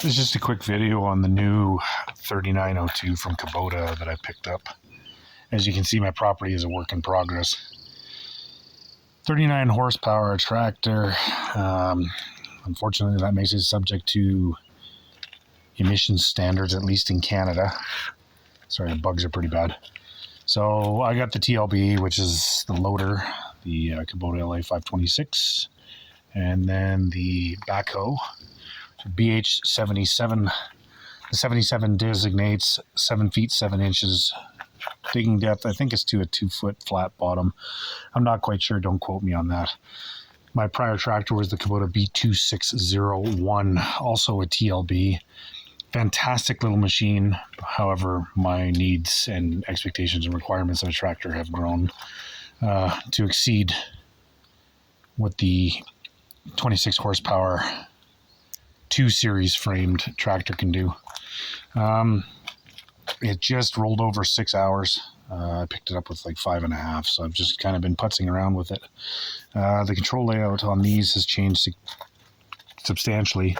This is just a quick video on the new 3902 from Kubota that I picked up. As you can see, my property is a work in progress. 39 horsepower tractor. Unfortunately, that makes it subject to emissions standards, at least in Canada. Sorry, the bugs are pretty bad. So I got the TLB, which is the loader, the Kubota LA526, and then the backhoe. BH77. The 77 designates 7 feet 7 inches digging depth. I think it's to a 2-foot flat bottom. I'm not quite sure. Don't quote me on that. My prior tractor was the Kubota B2601, also a TLB. Fantastic little machine. However, my needs and expectations and requirements of a tractor have grown to exceed what the 26 horsepower 2 series framed tractor can do. It just rolled over 6 hours. I picked it up with like 5.5, so I've just kind of been putzing around with it. The control layout on these has changed substantially.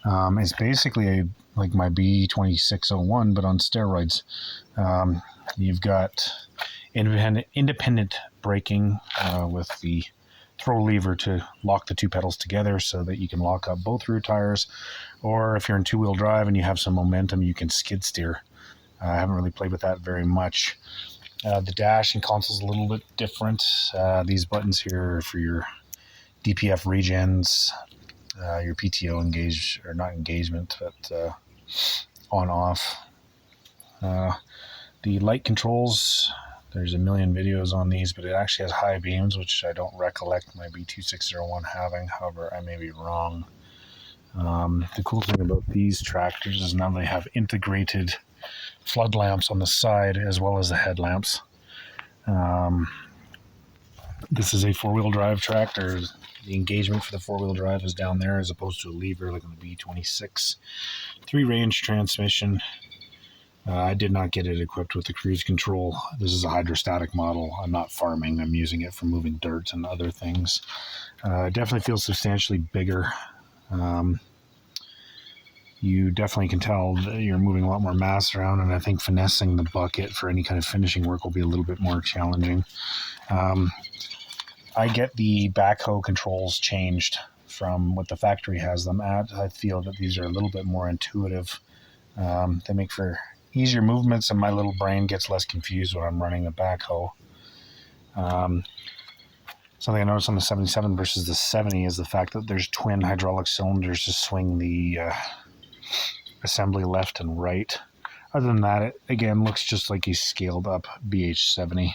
It's basically like my B2601, but on steroids. You've got independent braking with the throw lever to lock the 2 pedals together so that you can lock up both rear tires, or if you're in 2-wheel drive and you have some momentum, you can skid steer. I haven't really played with that very much. The dash and console is a little bit different. These buttons here are for your DPF regens, your PTO not engagement, but on off. The light controls, there's a million videos on these, but it actually has high beams, which I don't recollect my B2601 having. However, I may be wrong. The cool thing about these tractors is now they have integrated flood lamps on the side as well as the headlamps. This is a 4-wheel drive tractor. The engagement for the 4-wheel drive is down there as opposed to a lever like on the B26. 3-range transmission. I did not get it equipped with the cruise control. This is a hydrostatic model. I'm not farming. I'm using it for moving dirt and other things. It definitely feels substantially bigger. You definitely can tell that you're moving a lot more mass around, and I think finessing the bucket for any kind of finishing work will be a little bit more challenging. I get the backhoe controls changed from what the factory has them at. I feel that these are a little bit more intuitive. They make for easier movements, and my little brain gets less confused when I'm running the backhoe. Something I noticed on the 77 versus the 70 is the fact that there's twin hydraulic cylinders to swing the assembly left and right. Other than that, it again looks just like a scaled up BH70.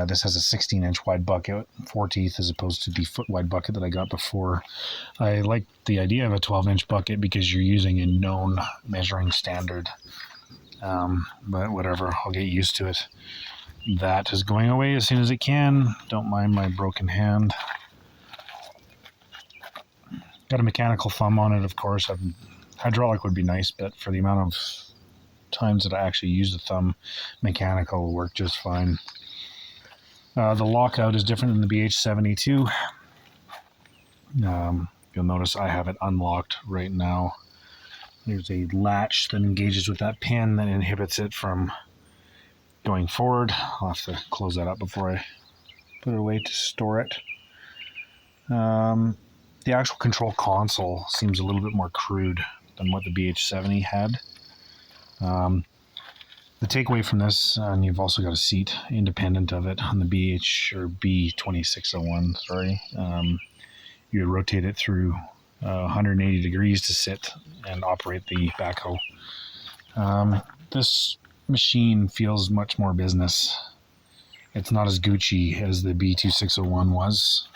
This has a 16-inch wide bucket, 4 teeth, as opposed to the foot-wide bucket that I got before. I like the idea of a 12-inch bucket because you're using a known measuring standard. But whatever, I'll get used to it. That is going away as soon as it can. Don't mind my broken hand. Got a mechanical thumb on it, of course. Hydraulic would be nice, but for the amount of times that I actually use the thumb, mechanical will work just fine. The lockout is different than the BH72. You'll notice I have it unlocked right now. There's a latch that engages with that pin that inhibits it from going forward. I'll have to close that up before I put it away to store it. The actual control console seems a little bit more crude than what the BH70 had. The takeaway from this, and you've also got a seat independent of it on the B2601, sorry. You rotate it through 180 degrees to sit and operate the backhoe. This machine feels much more business. It's not as Gucci as the B2601 was.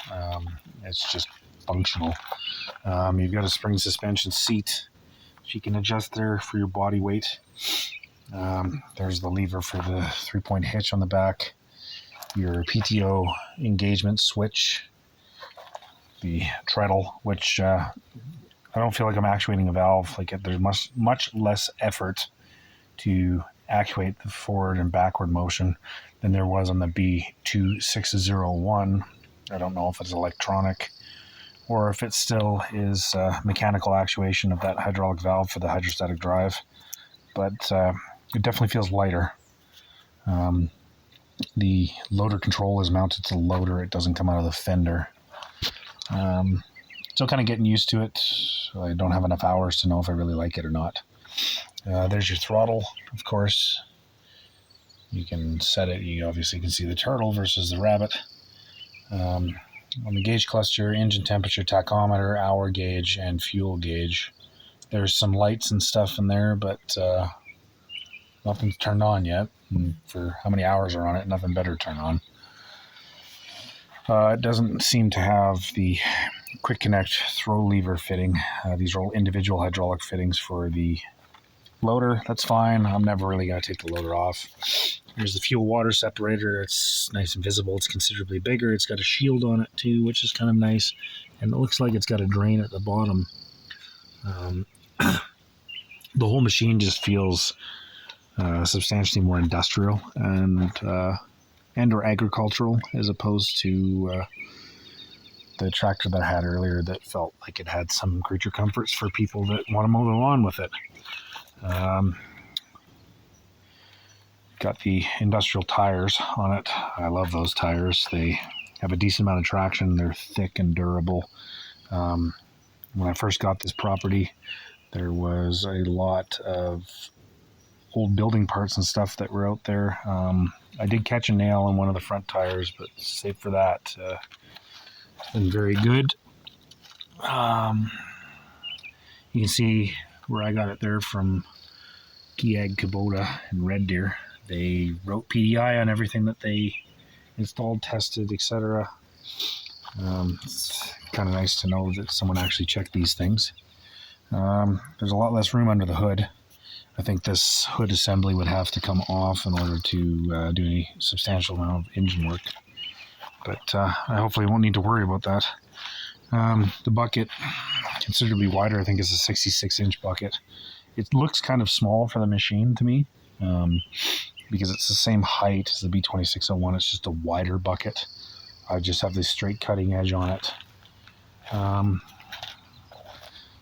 It's just functional. You've got a spring suspension seat, which you can adjust there for your body weight. There's the lever for the 3-point hitch on the back, your PTO engagement switch, the treadle, which I don't feel like I'm actuating a valve. Like there's much less effort to actuate the forward and backward motion than there was on the B2601. I don't know if it's electronic or if it still is mechanical actuation of that hydraulic valve for the hydrostatic drive. But it definitely feels lighter. The loader control is mounted to the loader. It doesn't come out of the fender. Still kind of getting used to it. I don't have enough hours to know if I really like it or not. There's your throttle, of course. You can set it. You obviously can see the turtle versus the rabbit. On the gauge cluster, engine temperature, tachometer, hour gauge, and fuel gauge. There's some lights and stuff in there, but nothing's turned on yet. And for how many hours are on it, nothing better to turn on. It doesn't seem to have the quick connect throw lever fitting. These are all individual hydraulic fittings for the loader. That's fine. I'm never really going to take the loader off. There's the fuel water separator. It's nice and visible. It's considerably bigger. It's got a shield on it too, which is kind of nice. And it looks like it's got a drain at the bottom. The whole machine just feels substantially more industrial and or agricultural, as opposed to the tractor that I had earlier that felt like it had some creature comforts for people that want to mow the lawn with it. Got the industrial tires on it. I love those tires. They have a decent amount of traction. They're thick and durable. When I first got this property, there was a lot of old building parts and stuff that were out there. I did catch a nail on one of the front tires, but save for that, it's been very good. You can see where I got it there from Kiag Kubota and Red Deer. They wrote PDI on everything that they installed, tested, etc. It's kind of nice to know that someone actually checked these things. There's a lot less room under the hood. I think this hood assembly would have to come off in order to do any substantial amount of engine work. But I hopefully won't need to worry about that. The bucket, considerably wider. I think it's a 66-inch bucket. It looks kind of small for the machine to me, because it's the same height as the B2601. It's just a wider bucket. I just have this straight cutting edge on it.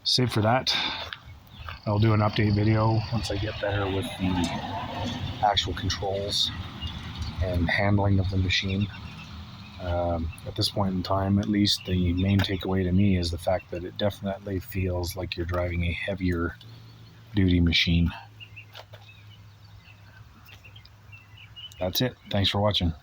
Save for that, I'll do an update video once I get better with the actual controls and handling of the machine. At this point in time, at least, the main takeaway to me is the fact that it definitely feels like you're driving a heavier duty machine. That's it. Thanks for watching.